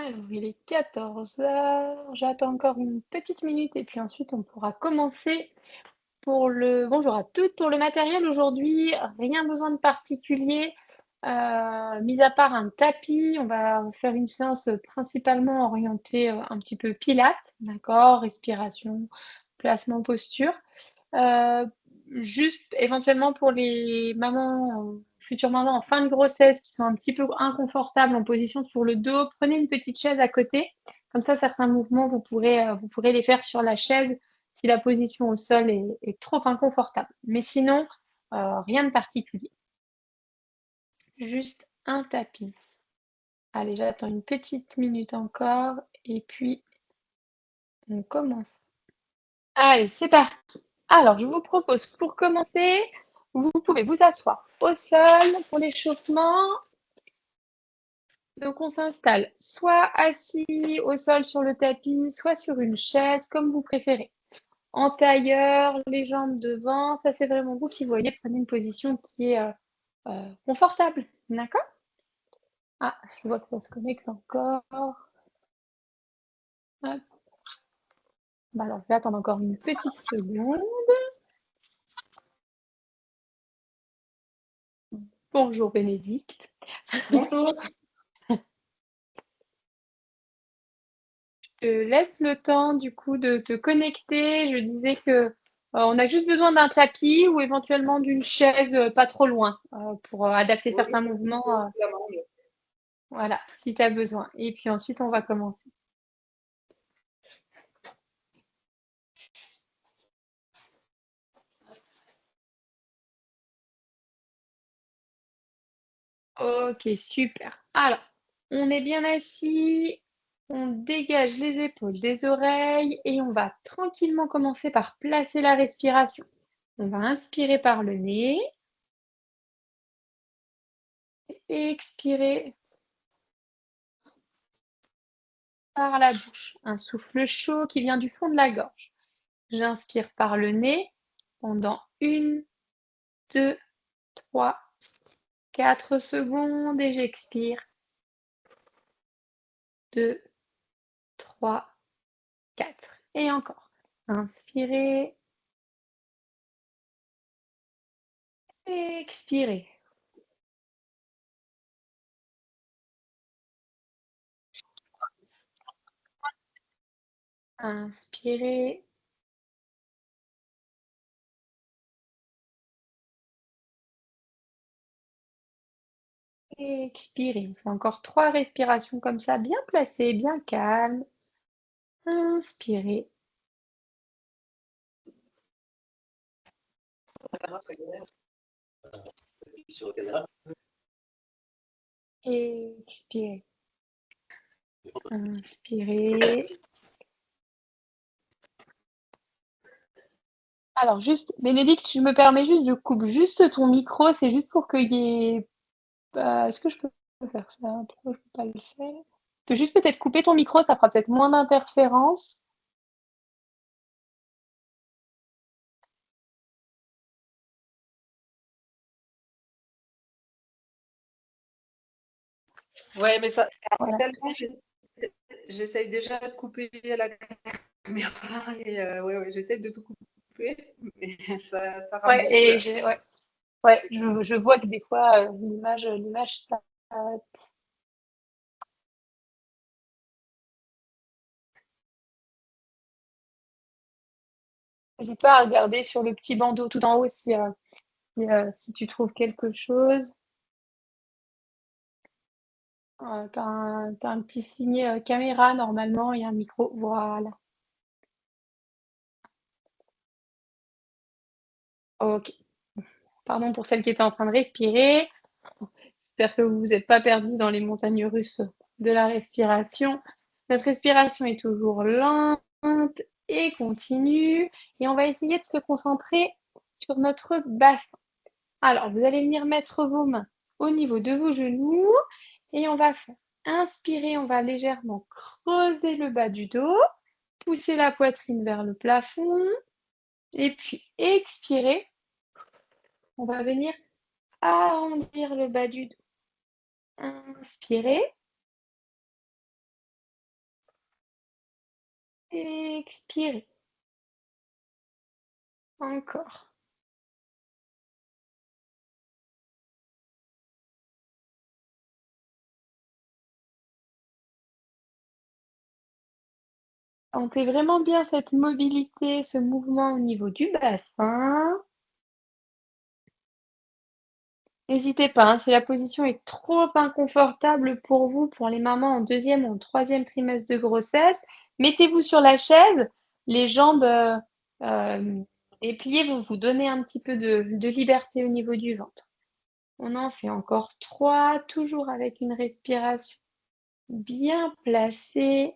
Alors, il est 14 h. J'attends encore une petite minute et puis ensuite on pourra commencer bonjour à toutes. Pour le matériel aujourd'hui, rien besoin de particulier, mis à part un tapis. On va faire une séance principalement orientée un petit peu pilates, d'accord, respiration, placement, posture. Euh, Juste éventuellement pour les mamans, futures mamans en fin de grossesse qui sont un petit peu inconfortables en position sur le dos, prenez une petite chaise à côté. Comme ça, certains mouvements, vous pourrez les faire sur la chaise si la position au sol est trop inconfortable. Mais sinon, rien de particulier. Juste un tapis. Allez, j'attends une petite minute encore et puis on commence. Allez, c'est parti. Alors, je vous propose pour commencer, vous pouvez vous asseoir au sol pour l'échauffement. Donc, on s'installe soit assis au sol sur le tapis, soit sur une chaise, comme vous préférez. En tailleur, les jambes devant, ça c'est vraiment vous qui voyez. Prenez une position qui est confortable. D'accord? Ah, je vois que ça se connecte encore. Hop. Bah alors, je vais attendre encore une petite seconde. Bonjour Bénédicte. Bonjour. Je te laisse le temps du coup de te connecter. Je disais que on a juste besoin d'un tapis ou éventuellement d'une chaise pas trop loin pour adapter Oui, certains mouvements. Voilà, si tu as besoin. Et puis ensuite, on va commencer. Ok, super. Alors, on est bien assis, on dégage les épaules des oreilles et on va tranquillement commencer par placer la respiration. On va inspirer par le nez et expirer par la bouche. Un souffle chaud qui vient du fond de la gorge. J'inspire par le nez pendant 1, 2, 3, 4 secondes et j'expire. 2, 3, 4. Et encore. Inspirez. Expirez. Inspirez. Expirez. On fait encore 3 respirations comme ça, bien placées, bien calmes. Inspirez. Expirez. Inspirez. Alors juste, Bénédicte, je me permets juste, je coupe juste ton micro, c'est juste pour qu'il y ait... Est-ce que je peux faire ça? Pourquoi je peux pas le faire? Tu peux juste peut-être couper ton micro, ça fera peut-être moins d'interférences. Ouais, mais ça, Voilà. tellement, j'essaye déjà de couper la caméra et ouais, j'essaie de tout couper, mais ça Ouais, ramboule. ouais, je vois que des fois, l'image, ça. N'hésite pas à regarder sur le petit bandeau tout en haut si tu trouves quelque chose. T'as un petit signet caméra normalement et un micro. Voilà. Ok. Pardon pour celle qui était en train de respirer. J'espère que vous vous êtes pas perdu dans les montagnes russes de la respiration. Notre respiration est toujours lente et continue. Et on va essayer de se concentrer sur notre bassin. Alors, vous allez venir mettre vos mains au niveau de vos genoux et on va faire inspirer, on va légèrement creuser le bas du dos, pousser la poitrine vers le plafond et puis expirer, on va venir arrondir le bas du dos. Inspirez Expirez. Encore. Sentez vraiment bien cette mobilité, ce mouvement au niveau du bassin. N'hésitez pas, hein, si la position est trop inconfortable pour vous, pour les mamans en deuxième ou en troisième trimestre de grossesse, mettez-vous sur la chaise, les jambes dépliées vont vous donner un petit peu de liberté au niveau du ventre. On en fait encore trois, toujours avec une respiration bien placée.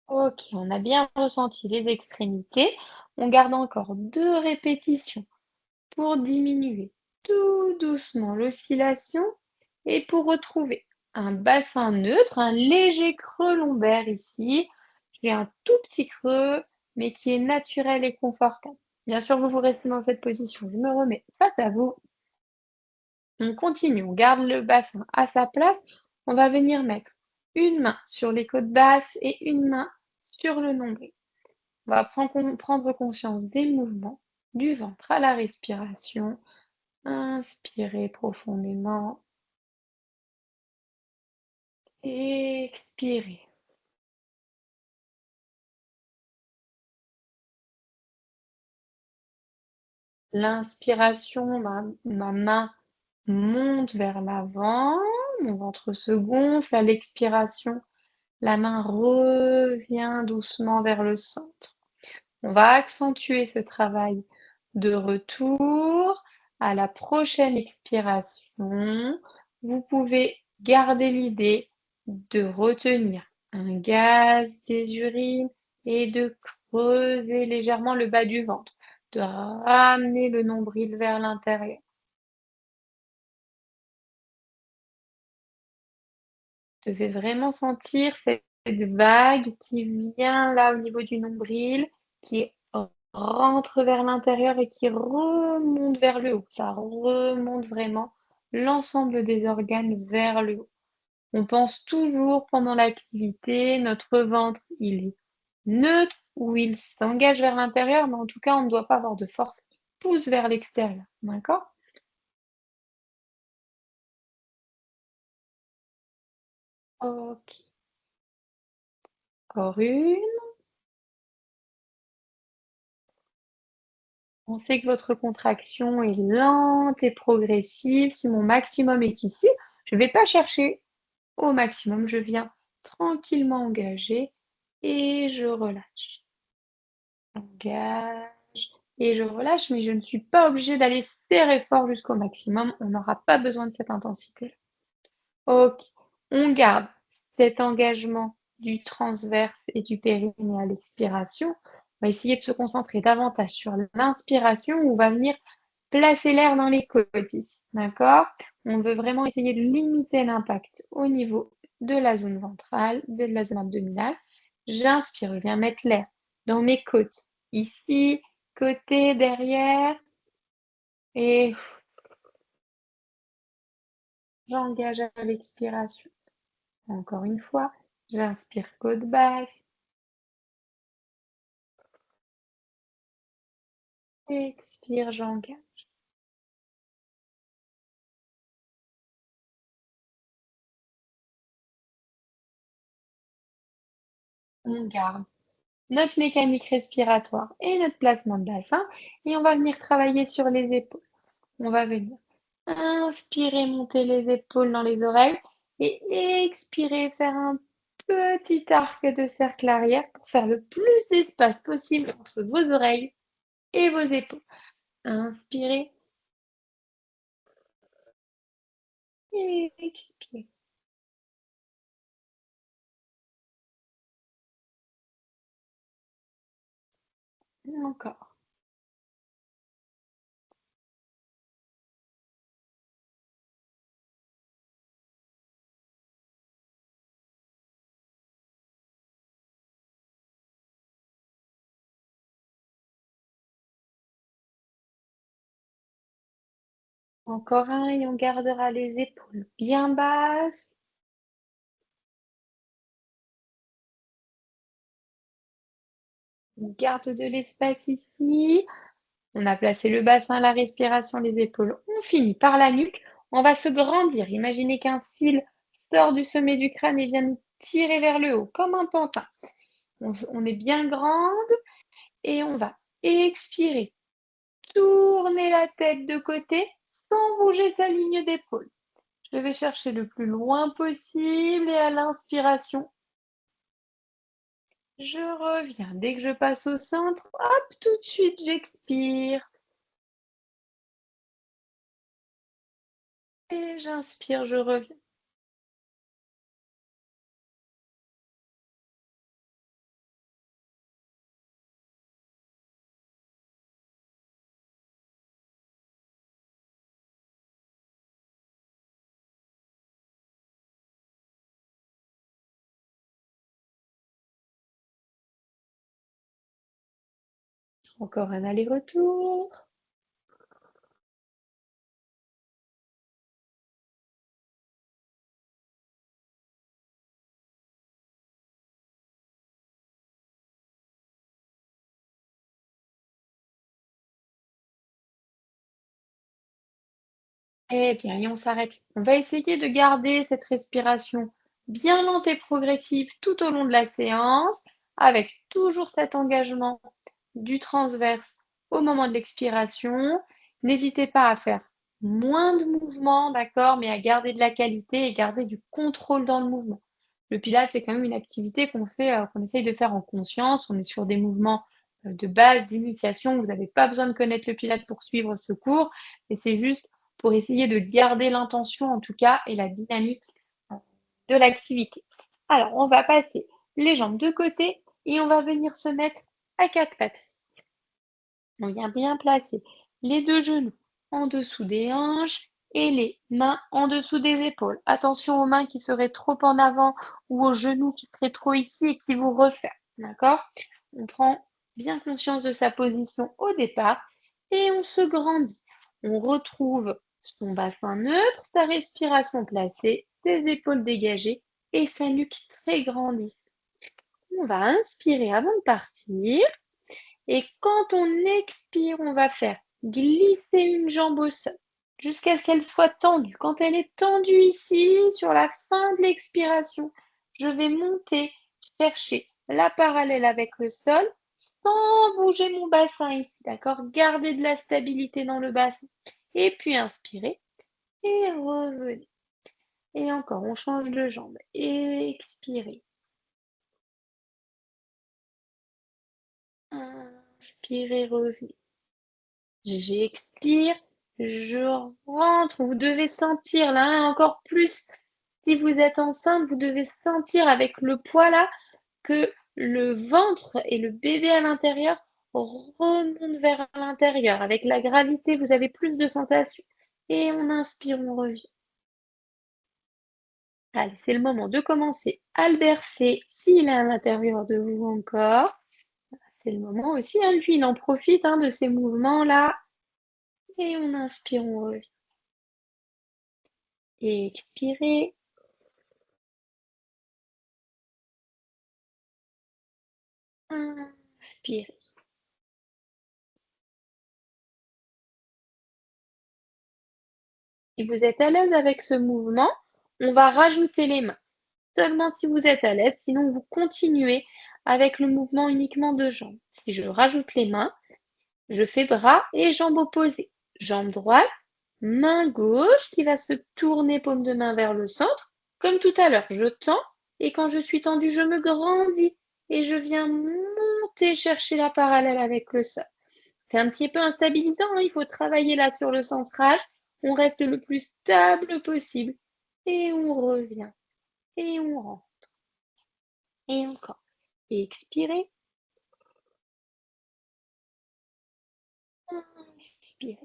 Ok, on a bien ressenti les extrémités. On garde encore deux répétitions pour diminuer tout doucement l'oscillation et pour retrouver un bassin neutre, un léger creux lombaire ici. J'ai un tout petit creux, mais qui est naturel et confortable. Bien sûr, vous restez dans cette position. Je me remets face à vous. On continue, on garde le bassin à sa place. On va venir mettre une main sur les côtes basses et une main sur le nombril. On va prendre conscience des mouvements du ventre à la respiration. Inspirez profondément. Expirez. L'inspiration, ma main monte vers l'avant, mon ventre se gonfle. À l'expiration, la main revient doucement vers le centre. On va accentuer ce travail de retour. À la prochaine expiration, vous pouvez garder l'idée de retenir un gaz des urines et de creuser légèrement le bas du ventre, de ramener le nombril vers l'intérieur. Vous devez vraiment sentir cette vague qui vient là au niveau du nombril, qui rentre vers l'intérieur et qui remonte vers le haut. Ça remonte vraiment l'ensemble des organes vers le haut. On pense toujours pendant l'activité, notre ventre, il est neutre ou il s'engage vers l'intérieur, mais en tout cas, on ne doit pas avoir de force qui pousse vers l'extérieur. D'accord? Ok. Encore une. On sait que votre contraction est lente et progressive. Si mon maximum est ici, je ne vais pas chercher au maximum. Je viens tranquillement engager et je relâche. Engage et je relâche, mais je ne suis pas obligée d'aller serrer fort jusqu'au maximum. On n'aura pas besoin de cette intensité. Ok, on garde cet engagement du transverse et du périnée à l'expiration. On va essayer de se concentrer davantage sur l'inspiration où on va venir placer l'air dans les côtes ici, d'accord? On veut vraiment essayer de limiter l'impact au niveau de la zone ventrale, de la zone abdominale. J'inspire, je viens mettre l'air dans mes côtes, ici, côté, derrière, et j'engage à l'expiration. Encore une fois, j'inspire côte basse, expire, j'engage. On garde notre mécanique respiratoire et notre placement de bassin et on va venir travailler sur les épaules. On va venir inspirer, monter les épaules dans les oreilles et expirer, faire un petit arc de cercle arrière pour faire le plus d'espace possible entre vos oreilles et vos épaules. Inspirez et expirez. Encore. Encore un et on gardera les épaules bien basses. On garde de l'espace ici. On a placé le bassin, la respiration, les épaules. On finit par la nuque. On va se grandir. Imaginez qu'un fil sort du sommet du crâne et vient nous tirer vers le haut, comme un pantin. On est bien grande et on va expirer. Tourner la tête de côté sans bouger sa ligne d'épaule. Je vais chercher le plus loin possible et à l'inspiration, je reviens. Dès que je passe au centre, hop, tout de suite, j'expire. Et j'inspire, je reviens. Encore un aller-retour. Eh bien, et on s'arrête. On va essayer de garder cette respiration bien lente et progressive tout au long de la séance, avec toujours cet engagement du transverse au moment de l'expiration. N'hésitez pas à faire moins de mouvements, d'accord, mais à garder de la qualité et garder du contrôle dans le mouvement. Le Pilates, c'est quand même une activité qu'on fait, qu'on essaye de faire en conscience. On est sur des mouvements de base, d'initiation. Vous n'avez pas besoin de connaître le Pilates pour suivre ce cours, et c'est juste pour essayer de garder l'intention en tout cas et la dynamique de l'activité. Alors, on va passer les jambes de côté et on va venir se mettre à quatre pattes. On vient bien placer les deux genoux en dessous des hanches et les mains en dessous des épaules. Attention aux mains qui seraient trop en avant ou aux genoux qui seraient trop ici et qui vous referment. D'accord? On prend bien conscience de sa position au départ et on se grandit. On retrouve son bassin neutre, sa respiration placée, ses épaules dégagées et sa nuque très grandie. On va inspirer avant de partir. Et quand on expire, on va faire glisser une jambe au sol jusqu'à ce qu'elle soit tendue. Quand elle est tendue ici, sur la fin de l'expiration, je vais monter, chercher la parallèle avec le sol sans bouger mon bassin ici, d'accord? Garder de la stabilité dans le bassin. Et puis inspirer et revenir. Et encore, on change de jambe. Expirez. Inspirez, revenez. J'expire, je rentre. Vous devez sentir là, hein, encore plus si vous êtes enceinte, vous devez sentir avec le poids là que le ventre et le bébé à l'intérieur remontent vers l'intérieur. Avec la gravité, vous avez plus de sensations. Et on inspire, on revient. Allez, c'est le moment de commencer à le bercer s'il est à l'intérieur de vous encore. C'est le moment aussi, hein, lui, il en profite hein, de ces mouvements-là. Et on inspire, on revient. Et expirez. Inspirez. Si vous êtes à l'aise avec ce mouvement, on va rajouter les mains. Seulement si vous êtes à l'aise, sinon vous continuez avec le mouvement uniquement de jambes. Si je rajoute les mains, je fais bras et jambes opposées. Jambe droite, main gauche qui va se tourner paume de main vers le centre. Comme tout à l'heure, je tends et quand je suis tendue, je me grandis et je viens monter chercher la parallèle avec le sol. C'est un petit peu instabilisant, hein, il faut travailler là sur le centrage. On reste le plus stable possible. Et on revient. Et on rentre. Et encore. Et expirez. Inspirez.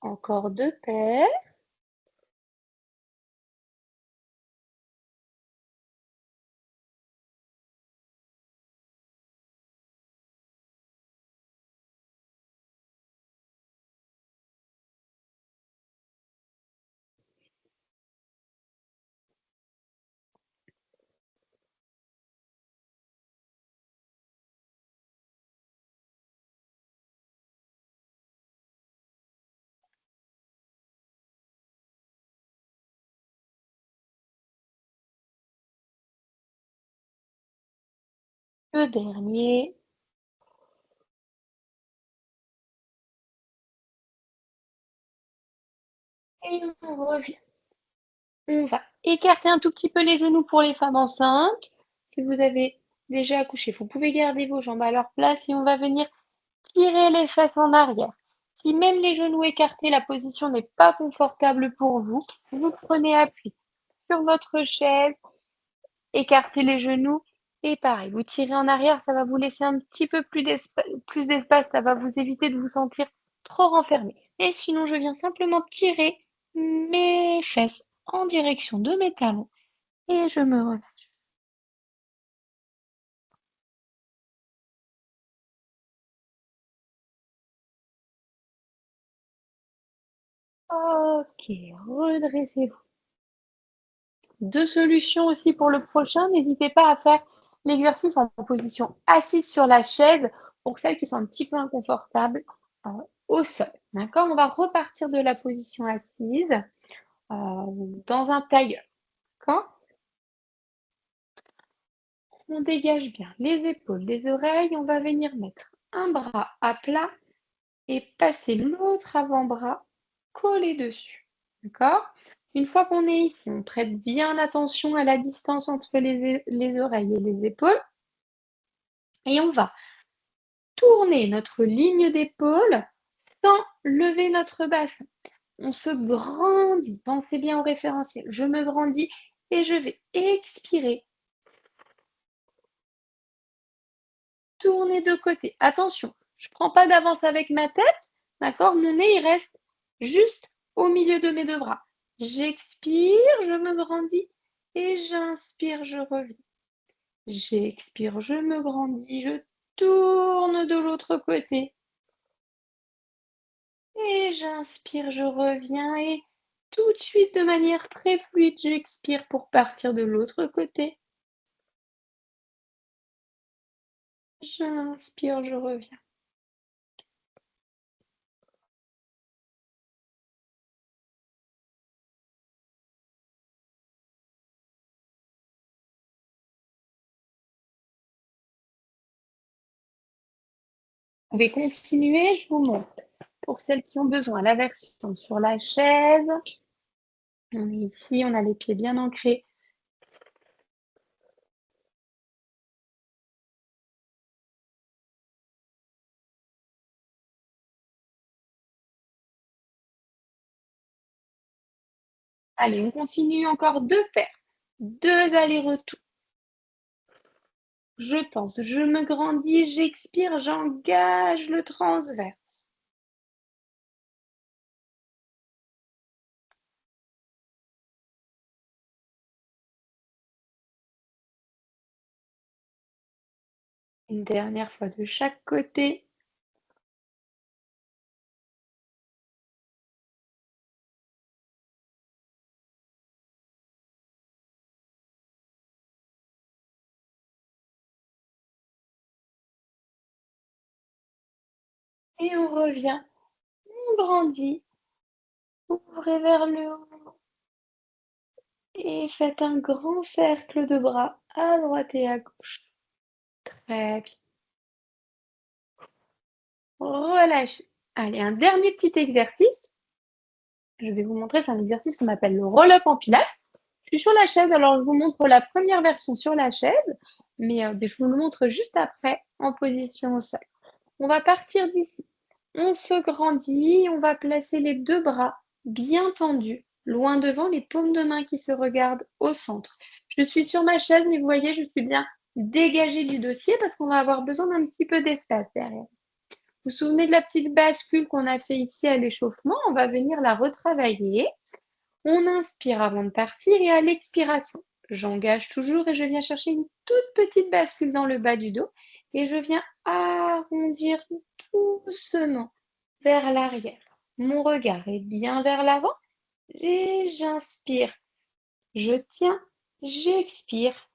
Encore 2 paires. Le dernier. Et on revient. On va écarter un tout petit peu les genoux pour les femmes enceintes. Si vous avez déjà accouché, vous pouvez garder vos jambes à leur place et on va venir tirer les fesses en arrière. Si même les genoux écartés, la position n'est pas confortable pour vous, vous prenez appui sur votre chaise, écartez les genoux et pareil, vous tirez en arrière, ça va vous laisser un petit peu plus d'espace, ça va vous éviter de vous sentir trop renfermé. Et sinon, je viens simplement tirer mes fesses en direction de mes talons et je me relâche. Ok, redressez-vous. Deux solutions aussi pour le prochain. N'hésitez pas à faire l'exercice en position assise sur la chaise pour celles qui sont un petit peu inconfortables au sol. D'accord? On va repartir de la position assise dans un tailleur. D'accord? On dégage bien les épaules, les oreilles. On va venir mettre un bras à plat et passer l'autre avant-bras collé dessus. D'accord? Une fois qu'on est ici, on prête bien attention à la distance entre les oreilles et les épaules. Et on va tourner notre ligne d'épaule sans lever notre bassin. On se grandit. Pensez bien au référentiel. Je me grandis et je vais expirer. Tourner de côté. Attention, je ne prends pas d'avance avec ma tête. D'accord? Mon nez, il reste juste au milieu de mes deux bras. J'expire, je me grandis et j'inspire, je reviens. J'expire, je me grandis, je tourne de l'autre côté. Et j'inspire, je reviens et tout de suite, de manière très fluide, j'expire pour partir de l'autre côté. J'inspire, je reviens. Vous pouvez continuer, je vous montre. Pour celles qui ont besoin, la version sur la chaise. On est ici, on a les pieds bien ancrés. Allez, on continue encore 2 paires. 2 allers-retours. Je pense, je me grandis, j'expire, j'engage le transverse. Une dernière fois de chaque côté. Et on revient. On grandit. Ouvrez vers le haut. Et faites un grand cercle de bras à droite et à gauche. Très bien. Relâchez. Allez, un dernier petit exercice. Je vais vous montrer, c'est un exercice qu'on appelle le roll-up en pilates. Je suis sur la chaise, alors je vous montre la première version sur la chaise, mais je vous le montre juste après en position au sol. On va partir d'ici. On se grandit, on va placer les deux bras bien tendus, loin devant, les paumes de main qui se regardent au centre. Je suis sur ma chaise, mais vous voyez, je suis bien dégagée du dossier parce qu'on va avoir besoin d'un petit peu d'espace derrière. vous souvenez de la petite bascule qu'on a fait ici à l'échauffement? On va venir la retravailler. On inspire avant de partir et à l'expiration, j'engage toujours et je viens chercher une toute petite bascule dans le bas du dos et je viens arrondir doucement vers l'arrière. Mon regard est bien vers l'avant et j'inspire. Je tiens, j'expire,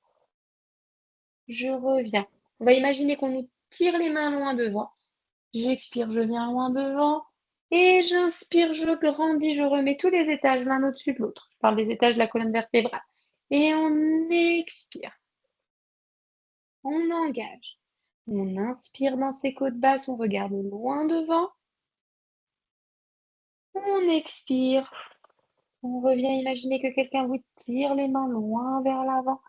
je reviens. On va imaginer qu'on nous tire les mains loin devant. J'expire, je viens loin devant. Et j'inspire, je grandis, je remets tous les étages l'un au-dessus de l'autre. Je parle des étages de la colonne vertébrale. Et on expire. On engage. On inspire dans ses côtes basses, on regarde loin devant. On expire. On revient imaginer que quelqu'un vous tire les mains loin vers l'avant.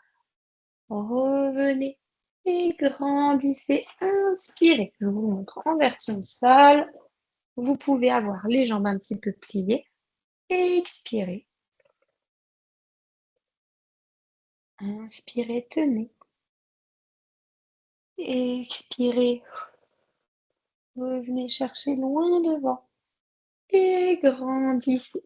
Revenez et grandissez. Inspirez. Je vous montre en version sol. Vous pouvez avoir les jambes un petit peu pliées. Expirez. Inspirez, tenez. Expirez. Revenez chercher loin devant. Et grandissez.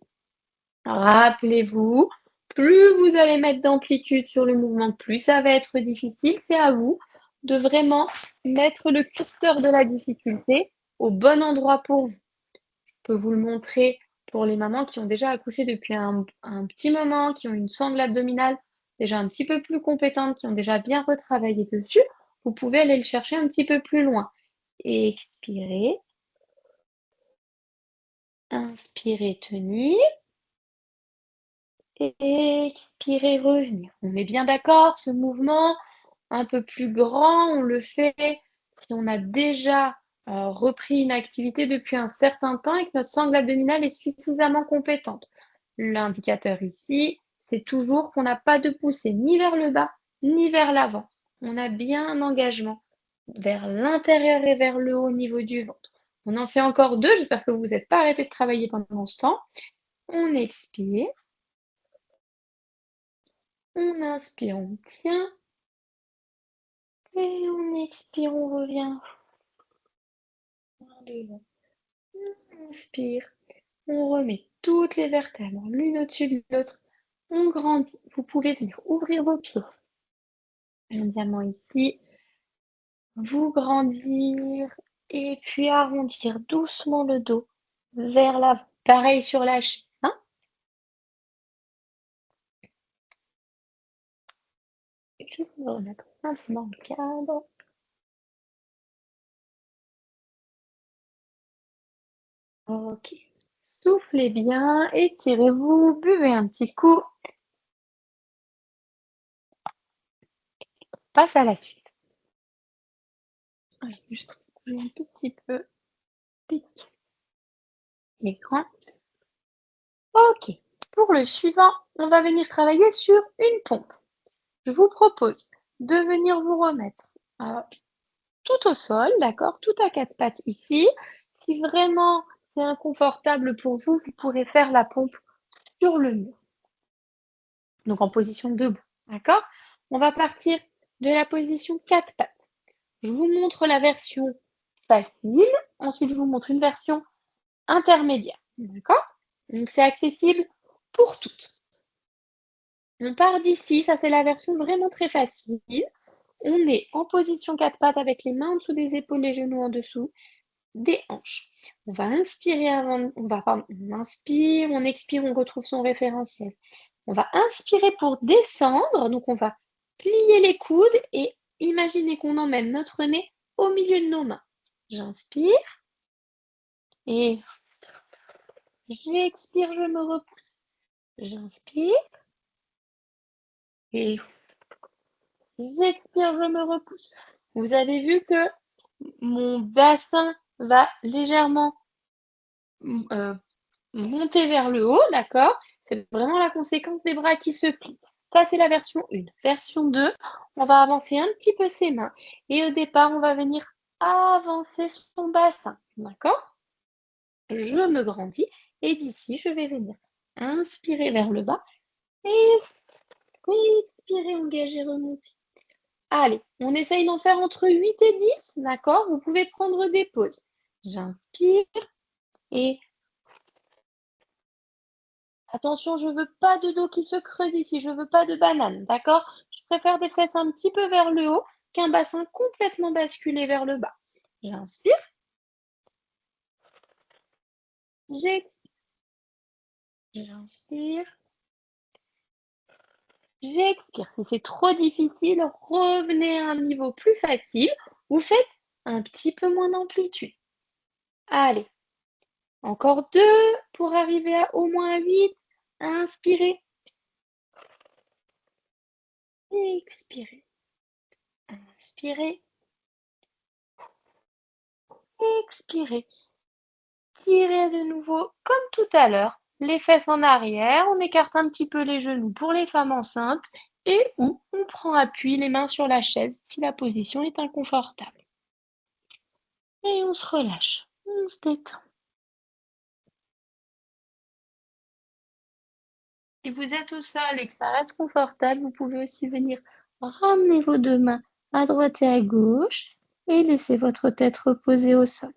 Rappelez-vous, plus vous allez mettre d'amplitude sur le mouvement, plus ça va être difficile. C'est à vous de vraiment mettre le curseur de la difficulté au bon endroit pour vous. Je peux vous le montrer pour les mamans qui ont déjà accouché depuis un petit moment, qui ont une sangle abdominale déjà un petit peu plus compétente, qui ont déjà bien retravaillé dessus. Vous pouvez aller le chercher un petit peu plus loin. Expirez. Inspirez, tenir. Et expirez, revenir. On est bien d'accord, ce mouvement un peu plus grand, on le fait si on a déjà repris une activité depuis un certain temps et que notre sangle abdominale est suffisamment compétente. L'indicateur ici, c'est toujours qu'on n'a pas de poussée ni vers le bas, ni vers l'avant. On a bien un engagement vers l'intérieur et vers le haut au niveau du ventre. On en fait encore deux, j'espère que vous n'êtes pas arrêté de travailler pendant ce temps. On expire. On inspire, on tient. Et on expire, on revient. On inspire. On remet toutes les vertèbres l'une au-dessus de l'autre. On grandit. Vous pouvez venir ouvrir vos pieds. Un diamant ici. Vous grandir. Et puis arrondir doucement le dos vers l'avant. Pareil sur la chaîne. Hein. Je vais me remettre un peu dans le cadre. Ok. Soufflez bien, étirez-vous, buvez un petit coup. Passe à la suite. Je vais juste bouger un tout petit peu. Tic. L'écran. Ok. Pour le suivant, on va venir travailler sur une pompe. Je vous propose de venir vous remettre tout au sol, d'accord, tout à quatre pattes ici. Si vraiment c'est inconfortable pour vous, vous pourrez faire la pompe sur le mur. Donc en position debout, d'accord? On va partir de la position quatre pattes. Je vous montre la version facile. Ensuite, je vous montre une version intermédiaire, d'accord? Donc c'est accessible pour toutes. On part d'ici, ça c'est la version vraiment très facile. On est en position quatre pattes avec les mains en dessous des épaules, les genoux en dessous des hanches. On va inspirer avant, on inspire, on expire, on retrouve son référentiel. On va inspirer pour descendre, donc on va plier les coudes et imaginer qu'on emmène notre nez au milieu de nos mains. J'inspire et j'expire, je me repousse. J'inspire et j'expire, je me repousse. Vous avez vu que mon bassin va légèrement monter vers le haut, d'accord? C'est vraiment la conséquence des bras qui se plient. Ça, c'est la version 1. Version 2, on va avancer un petit peu ses mains. Et au départ, on va venir avancer son bassin, d'accord? Je me grandis et d'ici, je vais venir inspirer vers le bas et expirer, engager, remonter. Allez, on essaye d'en faire entre 8 et 10, d'accord? Vous pouvez prendre des pauses. J'inspire et attention, je veux pas de dos qui se creuse ici, je veux pas de banane, d'accord? Je préfère des fesses un petit peu vers le haut qu'un bassin complètement basculé vers le bas. J'inspire, j'expire, j'inspire, j'expire. Si c'est trop difficile, revenez à un niveau plus facile ou faites un petit peu moins d'amplitude. Allez, encore 2 pour arriver à au moins 8. Inspirez, expirez, inspirez, expirez. Tirez de nouveau comme tout à l'heure, les fesses en arrière, on écarte un petit peu les genoux pour les femmes enceintes et ou on prend appui les mains sur la chaise si la position est inconfortable. Et on se relâche, on se détend. Si vous êtes au sol et que ça reste confortable, vous pouvez aussi venir ramener vos 2 mains à droite et à gauche et laisser votre tête reposer au sol.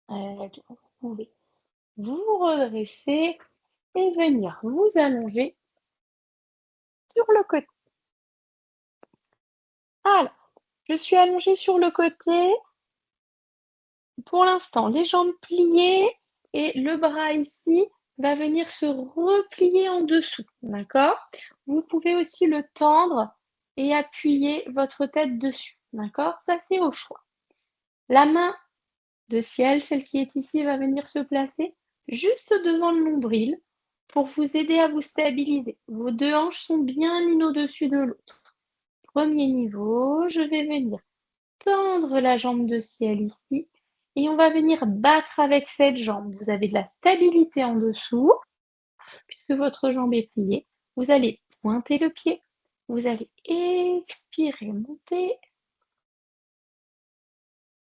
Bien, vous pouvez vous redresser et venir vous allonger sur le côté. Alors, je suis allongée sur le côté. Pour l'instant, les jambes pliées et le bras ici va venir se replier en dessous, d'accord? Vous pouvez aussi le tendre et appuyer votre tête dessus, d'accord? Ça, c'est au choix. La main de ciel, celle qui est ici, va venir se placer juste devant le nombril pour vous aider à vous stabiliser. Vos 2 hanches sont bien l'une au-dessus de l'autre. Premier niveau, je vais venir tendre la jambe de ciel ici et on va venir battre avec cette jambe. Vous avez de la stabilité en dessous puisque votre jambe est pliée. Vous allez pointer le pied. Vous allez expirer, monter.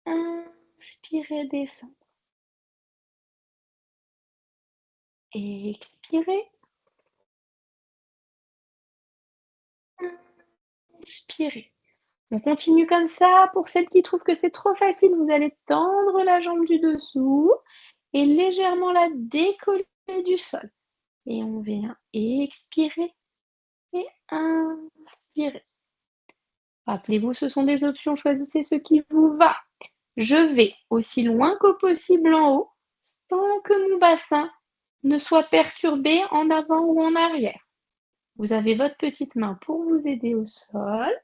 Inspirer, descendre. Expirer. Inspirer. On continue comme ça. Pour celles qui trouvent que c'est trop facile, vous allez tendre la jambe du dessous et légèrement la décoller du sol. Et on vient expirer et inspirer. Rappelez-vous, ce sont des options, choisissez ce qui vous va. Je vais aussi loin que possible en haut, sans que mon bassin ne soit perturbé en avant ou en arrière. Vous avez votre petite main pour vous aider au sol.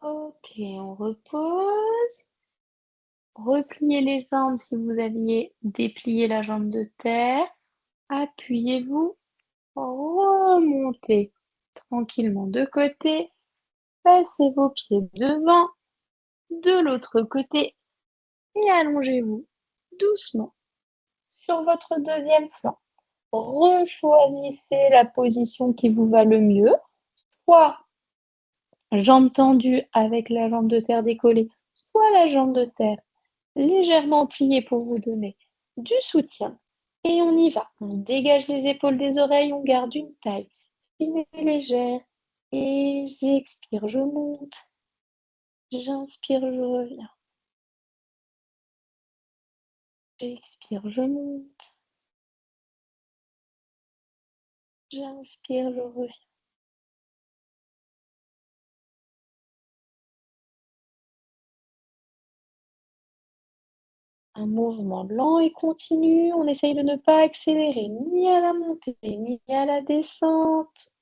Ok, on repose. Repliez les jambes si vous aviez déplié la jambe de terre. Appuyez-vous, remontez tranquillement de côté. Passez vos pieds devant, de l'autre côté et allongez-vous doucement sur votre deuxième flanc. Rechoisissez la position qui vous va le mieux, soit jambe tendue avec la jambe de terre décollée, soit la jambe de terre légèrement pliée pour vous donner du soutien. Et on y va. On dégage les épaules des oreilles, on garde une taille fine et légère. Et j'expire, je monte. J'inspire, je reviens. J'expire, je monte. J'inspire, je reviens. Un mouvement lent et continu. On essaye de ne pas accélérer ni à la montée ni à la descente.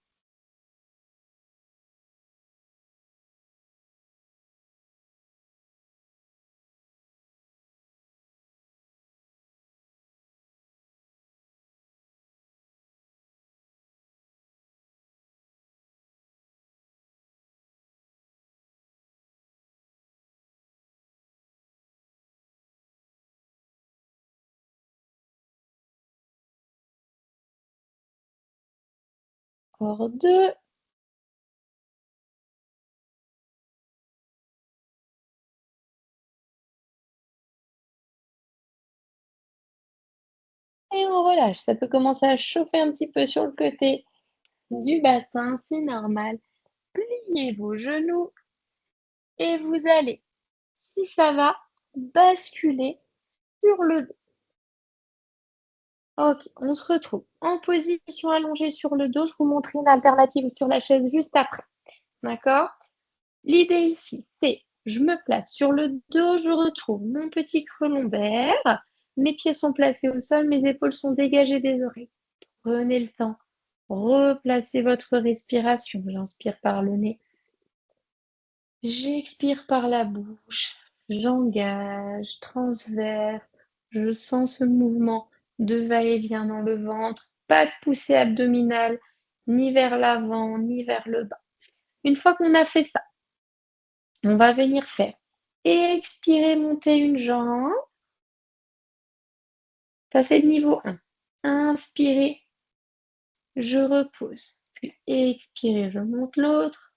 Encore deux. Et on relâche. Ça peut commencer à chauffer un petit peu sur le côté du bassin, c'est normal. Pliez vos genoux et vous allez, si ça va, basculer sur le dos. Ok, on se retrouve en position allongée sur le dos. Je vous montre une alternative sur la chaise juste après. D'accord? L'idée ici, c'est je me place sur le dos, je retrouve mon petit creux lombaire. Mes pieds sont placés au sol, mes épaules sont dégagées des oreilles. Prenez le temps. Replacez votre respiration. J'inspire par le nez. J'expire par la bouche. J'engage, transverse. Je sens ce mouvement de va-et-vient dans le ventre. Pas de poussée abdominale, ni vers l'avant, ni vers le bas. Une fois qu'on a fait ça, on va venir faire expirer, monter une jambe. Ça, c'est le niveau 1. Inspirez, je repose. Puis expirez, je monte l'autre.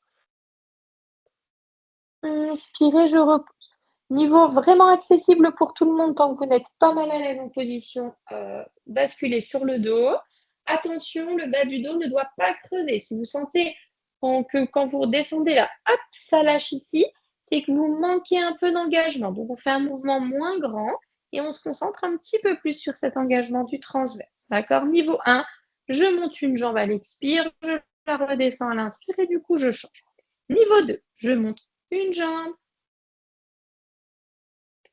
Inspirez, je repose. Niveau vraiment accessible pour tout le monde tant que vous n'êtes pas mal à l'aise en position, basculez sur le dos. Attention, le bas du dos ne doit pas creuser. Si vous sentez que quand vous redescendez là, hop, ça lâche ici, c'est que vous manquez un peu d'engagement. Donc on fait un mouvement moins grand et on se concentre un petit peu plus sur cet engagement du transverse. D'accord? Niveau 1, je monte une jambe à l'expire, je la redescends à l'inspire et du coup je change. Niveau 2, je monte une jambe,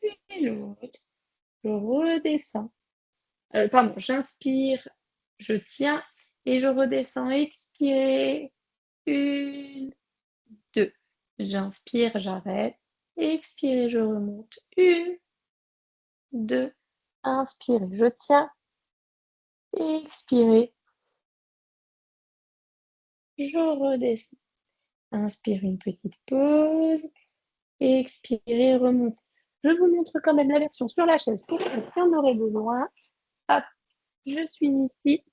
puis l'autre. Je redescends. Pardon, j'inspire, je tiens et je redescends. Expirez. Une, deux. J'inspire, j'arrête. Expirez, je remonte. Une, deux. Inspirez, je tiens. Expirez, je redescends. Inspire, une petite pause. Expirez, remontez. Je vous montre quand même la version sur la chaise pour ceux qui en auraient besoin. Hop, je suis ici.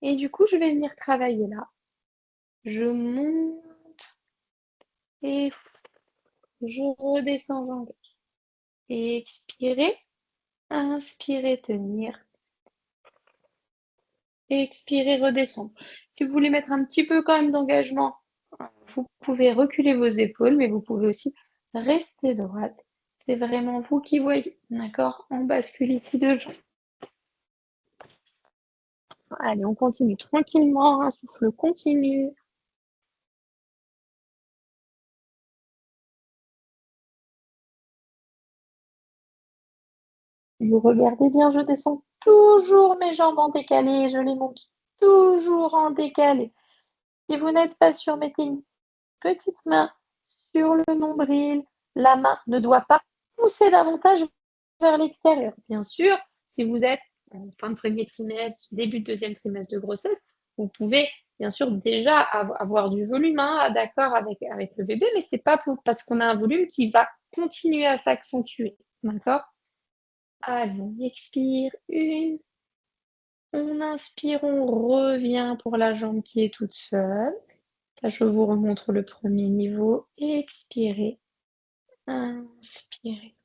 Et du coup, je vais venir travailler là. Je monte et je redescends, j'engage. Et expirez. Inspirez, tenir. Expirez, redescendre. Si vous voulez mettre un petit peu quand même d'engagement, vous pouvez reculer vos épaules, mais vous pouvez aussi rester droite. C'est vraiment vous qui voyez. D'accord? On bascule ici de jambes. Allez, on continue tranquillement. Un souffle continu. Vous regardez bien, je descends toujours mes jambes en décalé, je les monte toujours en décalé. Si vous n'êtes pas sûr, mettez une petite main sur le nombril. La main ne doit pas pousser davantage vers l'extérieur. Bien sûr, si vous êtes en fin de premier trimestre, début de deuxième trimestre de grossesse, vous pouvez bien sûr déjà avoir du volume, hein, d'accord, avec le bébé, mais c'est pas parce qu'on a un volume qui va continuer à s'accentuer. D'accord? Allez, on expire. Une. On inspire, on revient pour la jambe qui est toute seule. Là, je vous remontre le premier niveau. Expirez. Inspirez.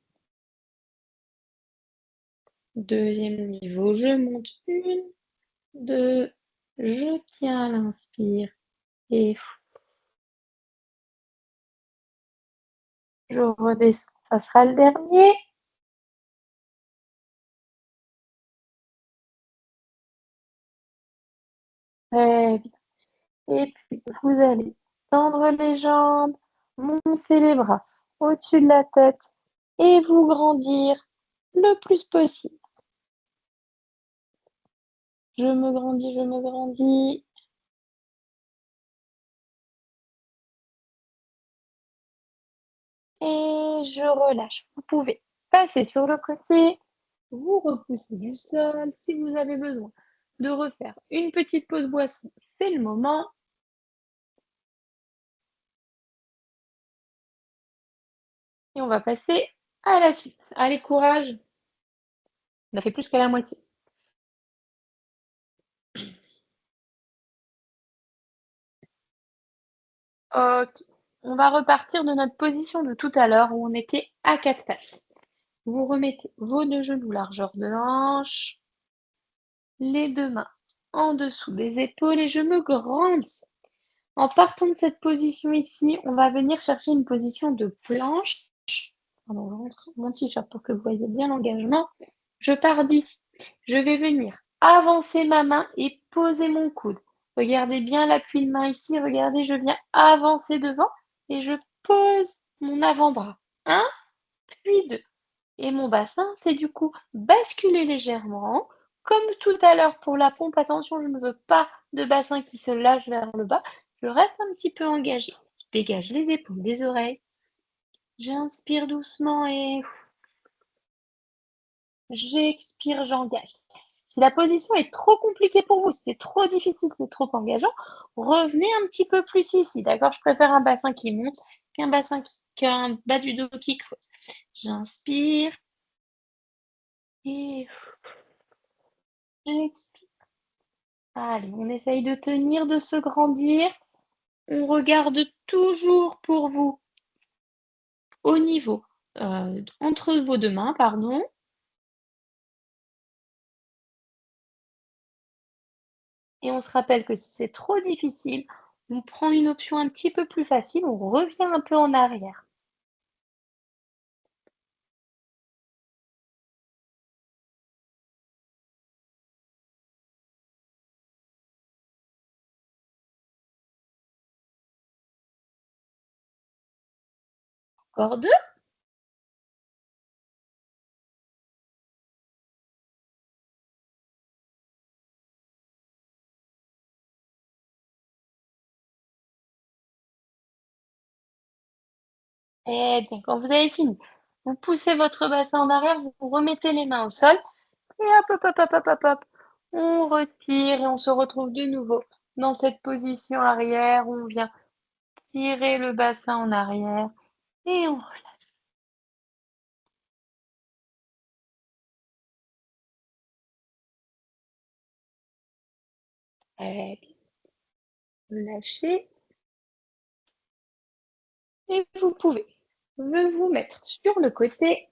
Deuxième niveau, je monte. Une, deux. Je tiens à l'inspire. Et je redescends. Ça sera le dernier. Très bien. Et puis, vous allez tendre les jambes, monter les bras au-dessus de la tête. et vous grandir le plus possible. Je me grandis. Et je relâche. Vous pouvez passer sur le côté, vous repoussez du sol. Si vous avez besoin de refaire une petite pause boisson, c'est le moment. Et on va passer à la suite. Allez, courage. On a fait plus que la moitié. Ok. On va repartir de notre position de tout à l'heure où on était à quatre pattes. Vous remettez vos deux genoux largeur de hanche, les deux mains en dessous des épaules et je me grandis. En partant de cette position ici, on va venir chercher une position de planche. Pardon, je rentre mon t-shirt pour que vous voyez bien l'engagement. Je pars d'ici. Je vais venir avancer ma main et poser mon coude. Regardez bien l'appui de main ici. Regardez, je viens avancer devant et je pose mon avant-bras. Un, puis deux. Et mon bassin, c'est du coup basculer légèrement. Comme tout à l'heure pour la pompe, attention, je ne veux pas de bassin qui se lâche vers le bas. Je reste un petit peu engagée. Je dégage les épaules des oreilles. J'inspire doucement et j'expire, j'engage. Si la position est trop compliquée pour vous, si c'est trop difficile, c'est trop engageant, revenez un petit peu plus ici, d'accord? Je préfère un bassin qui monte qu'un bas du dos qui creuse. J'inspire et j'expire. Allez, on essaye de tenir, de se grandir. On regarde toujours pour vous au niveau entre vos deux mains, pardon. Et on se rappelle que si c'est trop difficile, on prend une option un petit peu plus facile, on revient un peu en arrière. Encore deux. Et bien, quand vous avez fini, vous poussez votre bassin en arrière, vous remettez les mains au sol et hop, hop, hop, hop, hop, hop, hop. On retire et on se retrouve de nouveau dans cette position arrière où on vient tirer le bassin en arrière et on relâche. Lâchez et vous pouvez vous mettre sur le côté.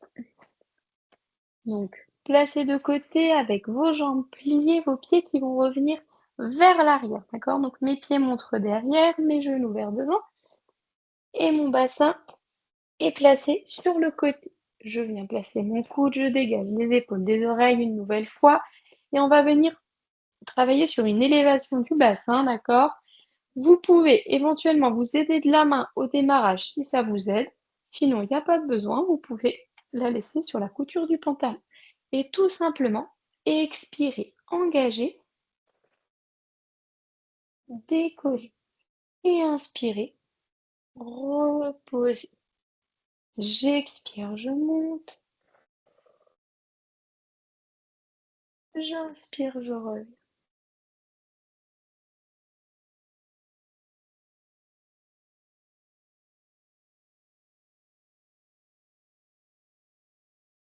Donc, placez de côté avec vos jambes pliées, vos pieds qui vont revenir vers l'arrière. D'accord? Donc, mes pieds montrent derrière, mes genoux vers devant et mon bassin est placé sur le côté. Je viens placer mon coude, je dégage les épaules des oreilles une nouvelle fois et on va venir travailler sur une élévation du bassin, d'accord? Vous pouvez éventuellement vous aider de la main au démarrage si ça vous aide. Sinon, il n'y a pas de besoin, vous pouvez la laisser sur la couture du pantalon. Et tout simplement, expirer, engager, décoller et inspirer, reposer. J'expire, je monte, j'inspire, je reviens.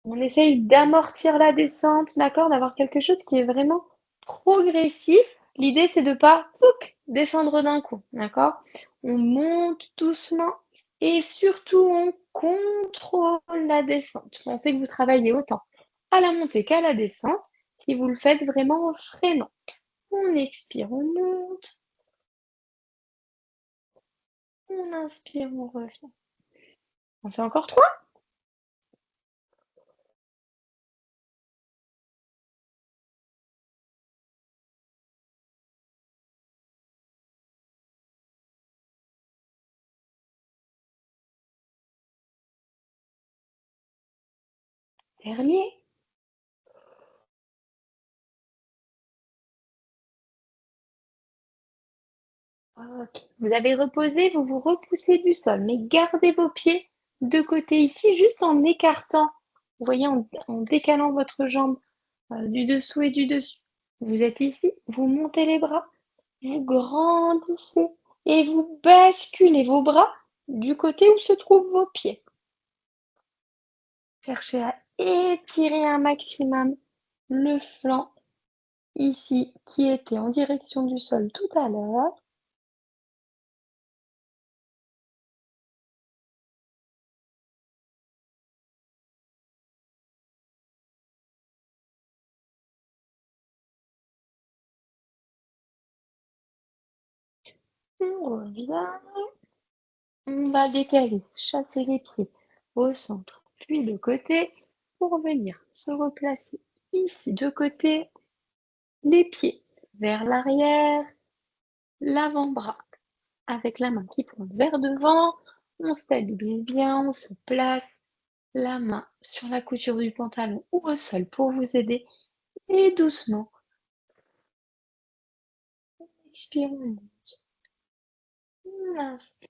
On essaye d'amortir la descente, d'accord, d'avoir quelque chose qui est vraiment progressif. L'idée, c'est de ne pas descendre d'un coup, d'accord? On monte doucement et surtout, on contrôle la descente. On sait que vous travaillez autant à la montée qu'à la descente si vous le faites vraiment en freinant. On expire, on monte, on inspire, on revient. On fait encore trois. Dernier. Ok. Vous avez reposé, vous vous repoussez du sol, mais gardez vos pieds de côté ici, juste en écartant, vous voyez, en décalant votre jambe du dessous et du dessus. Vous êtes ici, vous montez les bras, vous grandissez et vous basculez vos bras du côté où se trouvent vos pieds. Cherchez à étirer un maximum le flanc ici qui était en direction du sol tout à l'heure. On revient. On va décaler, chasser les pieds au centre, puis de côté, pour venir se replacer ici de côté, les pieds vers l'arrière, l'avant-bras avec la main qui pointe vers devant, on stabilise bien, on se place, la main sur la couture du pantalon ou au sol pour vous aider, et doucement, expirons, on monte. Inspire.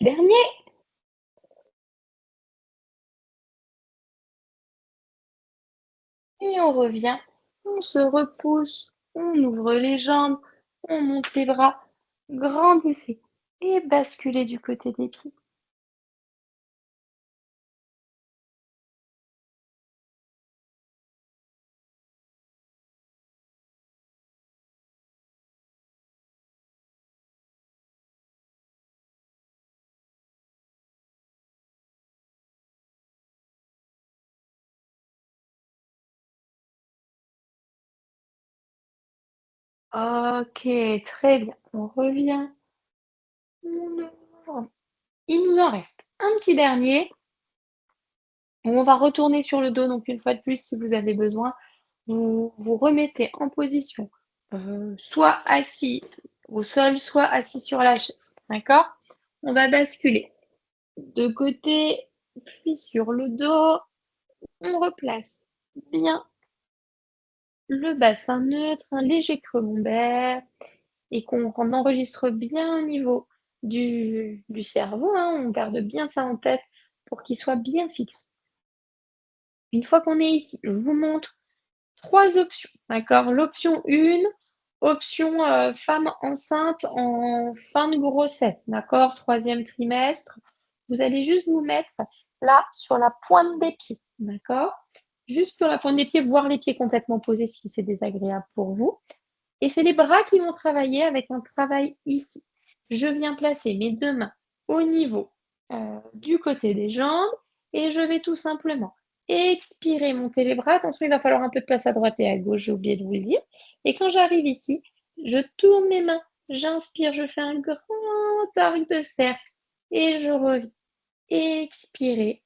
Dernier. Et on revient, on se repousse, on ouvre les jambes, on monte les bras, grandissez et basculez du côté des pieds. Ok, très bien. On revient, on ouvre. Il nous en reste un petit dernier où on va retourner sur le dos. Donc une fois de plus, si vous avez besoin, vous vous remettez en position, soit assis au sol, soit assis sur la chaise. D'accord? On va basculer de côté, puis sur le dos. On replace bien le bassin neutre, un léger creux lombaire, et qu'on enregistre bien au niveau du cerveau, hein. On garde bien ça en tête pour qu'il soit bien fixe. Une fois qu'on est ici, je vous montre 3 options, d'accord? L'option 1, option femme enceinte en fin de grossesse, d'accord? 3e trimestre. Vous allez juste vous mettre là sur la pointe des pieds, d'accord? Juste sur la pointe des pieds, voir les pieds complètement posés si c'est désagréable pour vous. Et c'est les bras qui vont travailler avec un travail ici. Je viens placer mes 2 mains au niveau du côté des jambes et je vais tout simplement expirer, monter les bras. Attention, il va falloir un peu de place à droite et à gauche, j'ai oublié de vous le dire. Et quand j'arrive ici, je tourne mes mains, j'inspire, je fais un grand arc de cercle et je reviens. Expirer,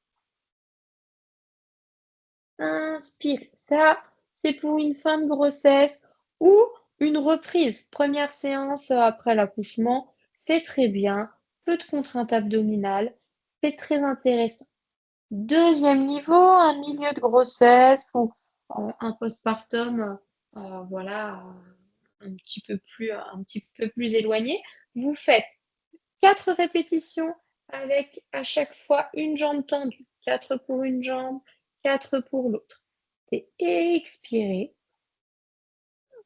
inspirez. Ça, c'est pour une fin de grossesse ou une reprise. Première séance après l'accouchement, c'est très bien. Peu de contraintes abdominales, c'est très intéressant. Deuxième niveau, un milieu de grossesse ou un postpartum, voilà, un petit peu plus éloigné. Vous faites 4 répétitions avec à chaque fois une jambe tendue. 4 pour une jambe, 4 pour l'autre. Et expirez,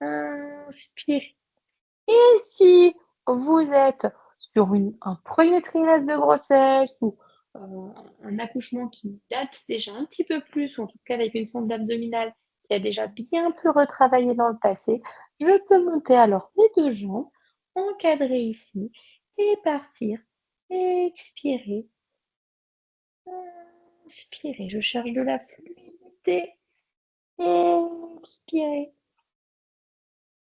inspirez. Et si vous êtes sur un premier trimestre de grossesse ou un accouchement qui date déjà un petit peu plus, ou en tout cas avec une sonde abdominale qui a déjà bien pu retravailler dans le passé, je peux monter alors les 2 jambes, encadrer ici et partir. Expirer, inspirer. Je cherche de la fluidité. Expirez.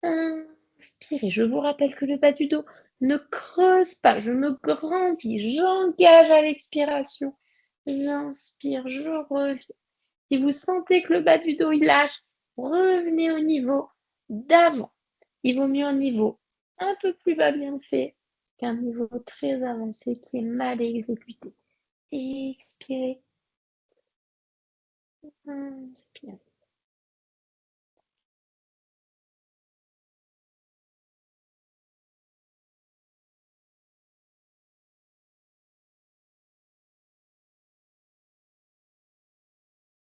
Inspirez. Je vous rappelle que le bas du dos ne creuse pas. Je me grandis. J'engage à l'expiration. J'inspire. Je reviens. Si vous sentez que le bas du dos il lâche, revenez au niveau d'avant. Il vaut mieux un niveau un peu plus bas bien fait qu'un niveau très avancé qui est mal exécuté. Expirez. Inspirez.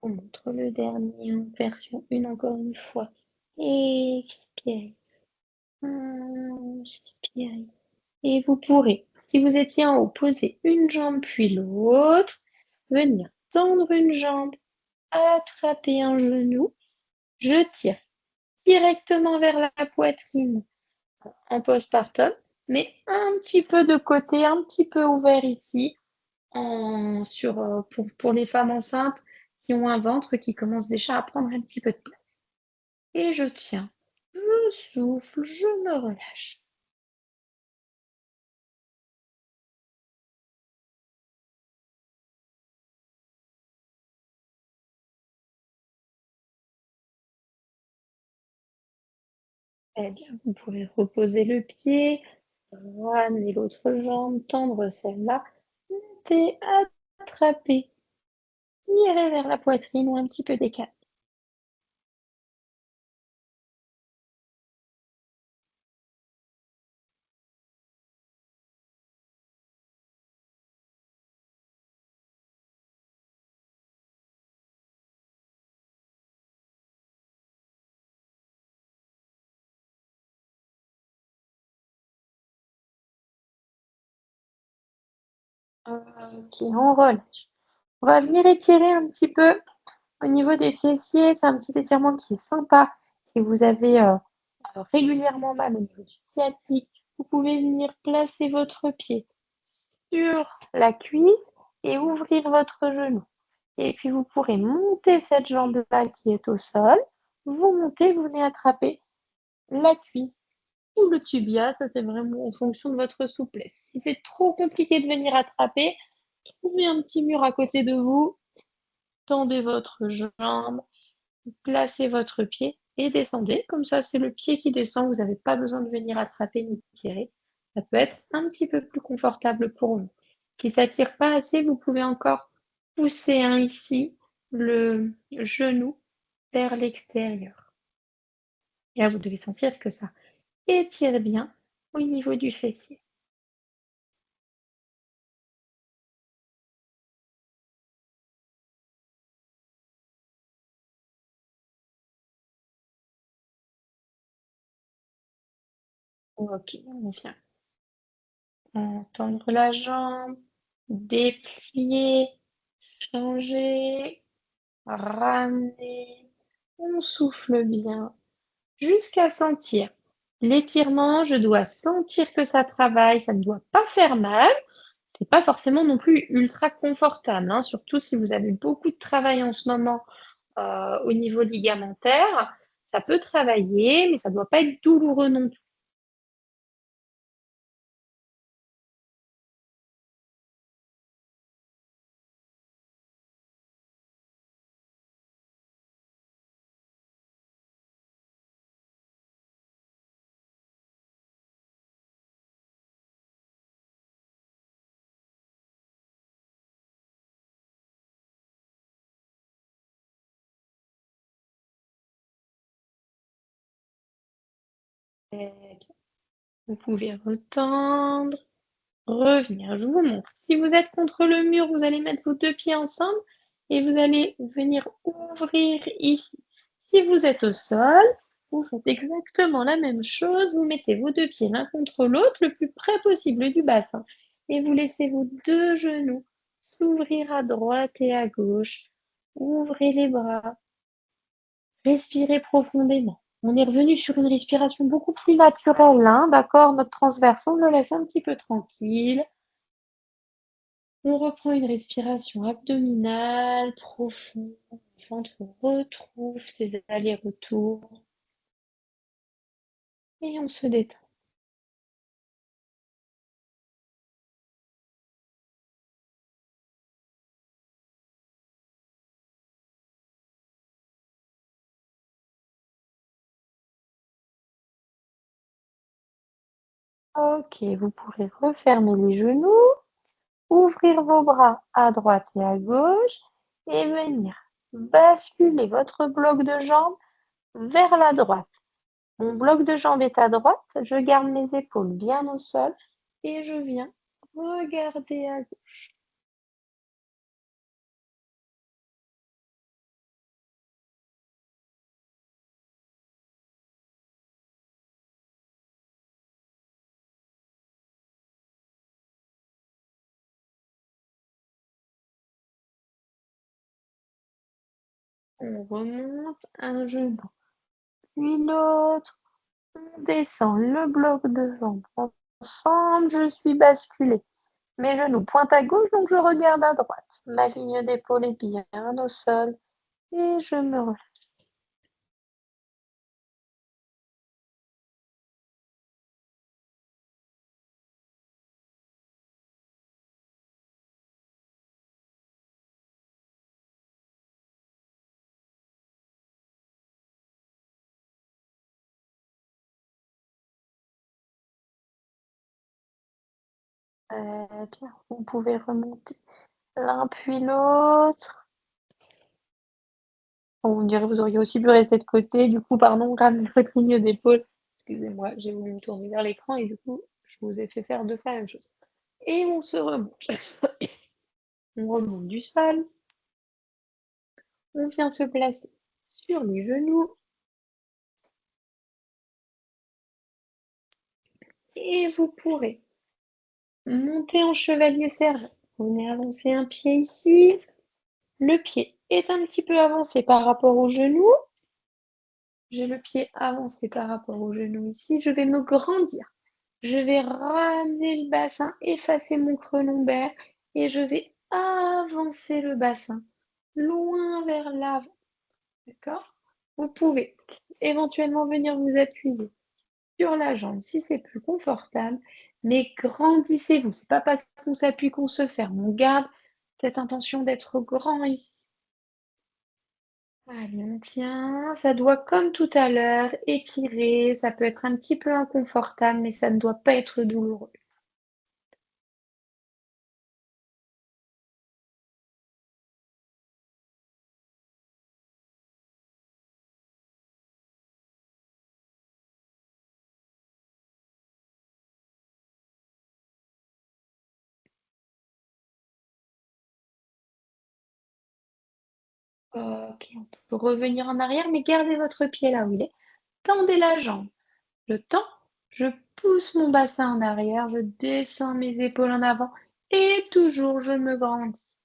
On montre le dernier en version 1 encore une fois. Expirez. Inspirez. Et vous pourrez, si vous étiez en haut, poser une jambe puis l'autre, venir tendre une jambe, attraper un genou. Je tire directement vers la poitrine en postpartum, mais un petit peu de côté, un petit peu ouvert ici, pour les femmes enceintes qui ont un ventre qui commence déjà à prendre un petit peu de place. Et je tiens, je souffle, je me relâche. Très bien, vous pouvez reposer le pied, ramener l'autre jambe, tendre celle-là, monter, attraper, tirer vers la poitrine ou un petit peu décaler. Ok, on relâche. On va venir étirer un petit peu au niveau des fessiers. C'est un petit étirement qui est sympa. Si vous avez régulièrement mal au niveau du sciatique, vous pouvez venir placer votre pied sur la cuisse et ouvrir votre genou. Et puis vous pourrez monter cette jambe-là qui est au sol. Vous montez, vous venez attraper la cuisse ou le tibia. Ça, c'est vraiment en fonction de votre souplesse. Si c'est trop compliqué de venir attraper, trouvez un petit mur à côté de vous, tendez votre jambe, placez votre pied et descendez. Comme ça, c'est le pied qui descend. Vous n'avez pas besoin de venir attraper ni tirer. Ça peut être un petit peu plus confortable pour vous. Si ça ne tire pas assez, vous pouvez encore pousser ici le genou vers l'extérieur. Et là, vous devez sentir que ça étire bien au niveau du fessier. Ok, on vient tendre la jambe, déplier, changer, ramener. On souffle bien jusqu'à sentir l'étirement. Je dois sentir que ça travaille, ça ne doit pas faire mal. C'est pas forcément non plus ultra confortable, hein, surtout si vous avez beaucoup de travail en ce moment au niveau ligamentaire. Ça peut travailler, mais ça ne doit pas être douloureux non plus. Très bien. Vous pouvez retendre, revenir. Je vous montre. Si vous êtes contre le mur, vous allez mettre vos 2 pieds ensemble et vous allez venir ouvrir ici. Si vous êtes au sol, vous faites exactement la même chose. Vous mettez vos 2 pieds l'un contre l'autre, le plus près possible du bassin. Et vous laissez vos 2 genoux s'ouvrir à droite et à gauche. Ouvrez les bras. Respirez profondément. On est revenu sur une respiration beaucoup plus naturelle, hein, d'accord? Notre transverse, on le laisse un petit peu tranquille. On reprend une respiration abdominale profonde. Le ventre retrouve ses allers-retours. Et on se détend. Ok, vous pourrez refermer les genoux, ouvrir vos bras à droite et à gauche et venir basculer votre bloc de jambes vers la droite. Mon bloc de jambes est à droite, je garde mes épaules bien au sol et je viens regarder à gauche. On remonte un genou, puis l'autre. On descend le bloc de jambes ensemble. Je suis basculée. Mes genoux pointent à gauche, donc je regarde à droite. Ma ligne d'épaule est bien au sol et je me relève. Bien, vous pouvez remonter l'un puis l'autre. On dirait que vous auriez aussi pu rester de côté. Du coup, pardon, ramenez votre ligne d'épaule. Excusez-moi, j'ai voulu me tourner vers l'écran et du coup, je vous ai fait faire deux fois la même chose. Et on se remonte. On remonte du sol. On vient se placer sur les genoux. Et vous pourrez monter en chevalier servant. Vous venez avancer un pied ici. Le pied est un petit peu avancé par rapport au genou. J'ai le pied avancé par rapport au genou ici. Je vais me grandir. Je vais ramener le bassin, effacer mon creux lombaire et je vais avancer le bassin loin vers l'avant. D'accord? Vous pouvez éventuellement venir vous appuyer sur la jambe si c'est plus confortable, mais grandissez-vous. C'est pas parce qu'on s'appuie qu'on se ferme. On garde cette intention d'être grand ici. Allez, on tient. Ça doit, comme tout à l'heure, étirer. Ça peut être un petit peu inconfortable, mais ça ne doit pas être douloureux. Ok, on peut revenir en arrière, mais gardez votre pied là où il est. Tendez la jambe. Je tends, je pousse mon bassin en arrière, je descends mes épaules en avant et toujours je me grandis.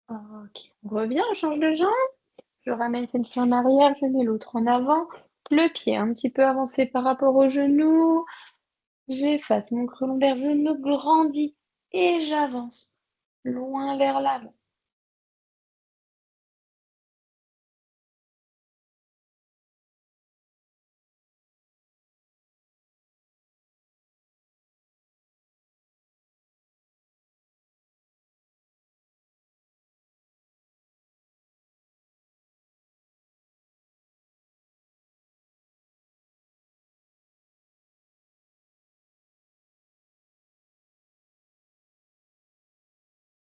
Ok, on revient, on change de jambe. Je ramène celle-ci en arrière, je mets l'autre en avant. Le pied un petit peu avancé par rapport au genou. J'efface mon creux lombaire, je me grandis et j'avance loin vers l'avant.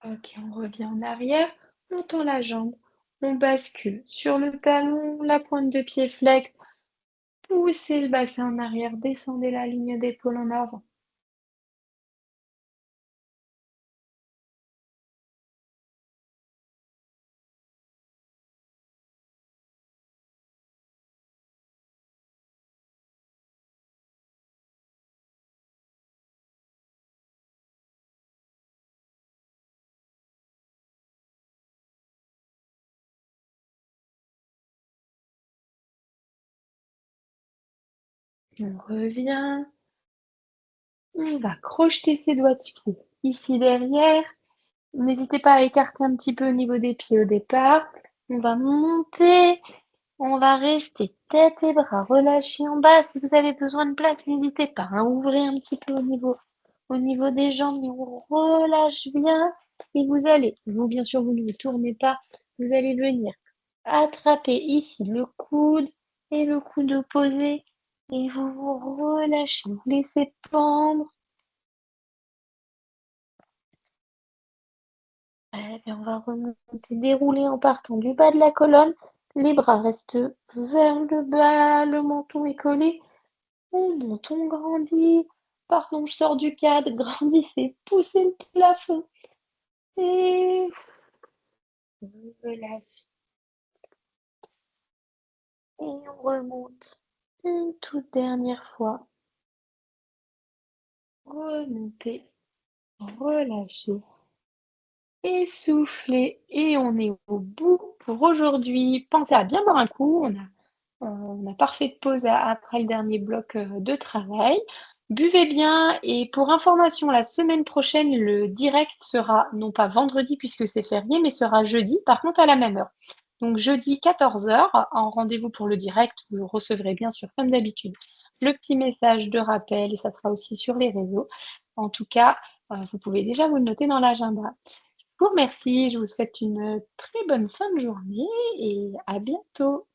Ok, on revient en arrière, on tend la jambe, on bascule sur le talon, la pointe de pied flex, poussez le bassin en arrière, descendez la ligne d'épaule en avant. On revient, on va crocheter ses doigts de pied ici derrière. N'hésitez pas à écarter un petit peu au niveau des pieds au départ. On va monter, on va rester tête et bras relâchés en bas. Si vous avez besoin de place, n'hésitez pas, hein. Ouvrez un petit peu au niveau des jambes, mais on relâche bien. Et vous allez, vous bien sûr, vous ne vous tournez pas, vous allez venir attraper ici le coude et le coude opposé. Et vous vous relâchez, vous laissez pendre. Eh bien, on va remonter, dérouler en partant du bas de la colonne. Les bras restent vers le bas, le menton est collé. On monte, on grandit. Pardon, je sors du cadre. Grandissez, poussez le plafond. Et on relâche. Et on remonte. Une toute dernière fois. Remontez, relâchez. Et soufflez. Et on est au bout pour aujourd'hui. Pensez à bien boire un coup. On a parfait de pause après le dernier bloc de travail. Buvez bien et pour information, la semaine prochaine, le direct sera non pas vendredi puisque c'est férié, mais sera jeudi, par contre à la même heure. Donc jeudi 14 heures, en rendez-vous pour le direct, vous recevrez bien sûr comme d'habitude le petit message de rappel et ça sera aussi sur les réseaux. En tout cas, vous pouvez déjà vous le noter dans l'agenda. Je vous remercie, je vous souhaite une très bonne fin de journée et à bientôt.